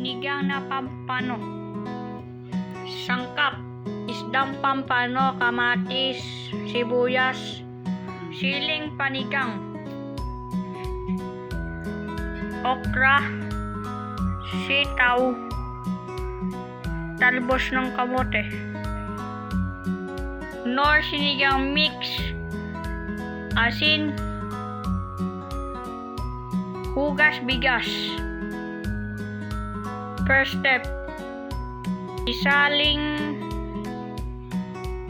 sinigang na pampano. Sangkap, isdang pampano, kamatis, sibuyas, siling panigang, okra, sitaw, talbos ng kamote, nor sinigang mix, asin, hugas bigas. First step, isaling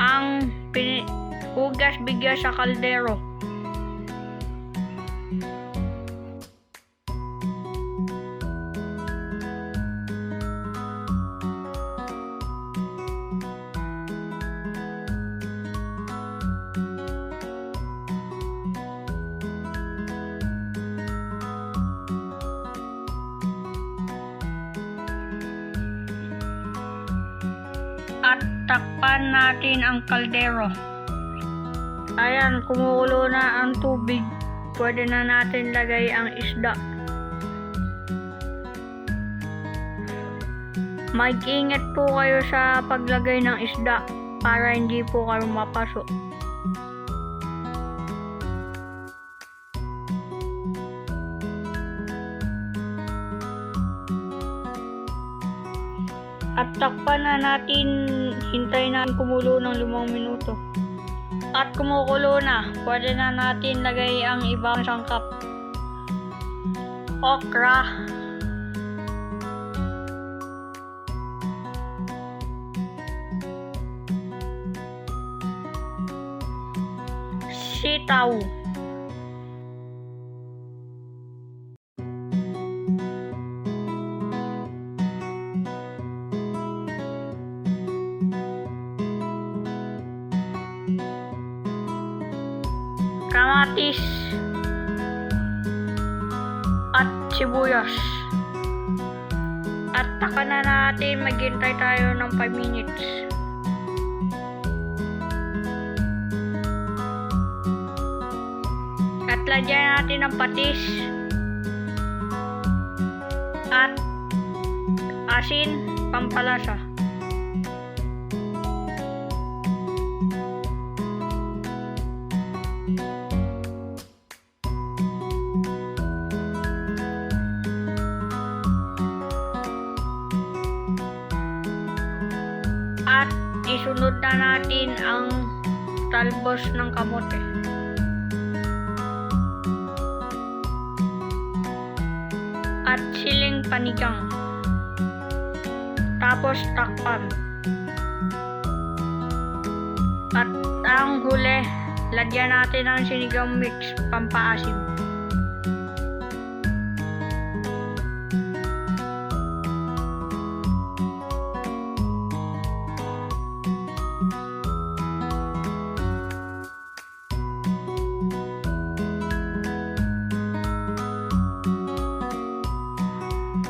ang hugas bigas sa kaldero. At takpan natin ang kaldero. Ayan, kumukulo na ang tubig. Pwede na natin lagay ang isda. Mag-ingat po kayo sa paglagay ng isda para hindi po kayo mapaso. At takpan na natin, hintayin natin kumulo ng 5 minuto. At kumukulo na, pwede na natin lagay ang ibang sangkap. Okra, sitaw, kamatis, at sibuyas. At taka na natin, maghintay tayo ng 5 minutes. At lagyan natin ng patis at asin, pampalasa. At isunod na natin ang talbos ng kamote. At siling panigang. Tapos takpan. At ang huli, lagyan natin ng sinigang mix, pampaasim.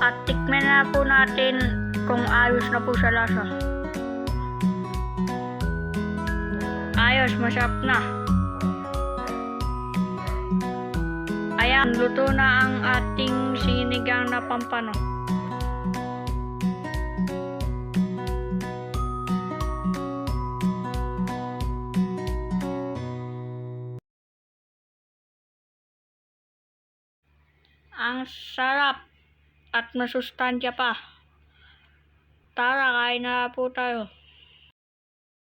At tikman na po natin kung ayos na po sa lasa. Ayos, masarap na. Ayan, luto na ang ating sinigang na pampano. Ang sarap at masustansya pa. Tara, kain na po tayo.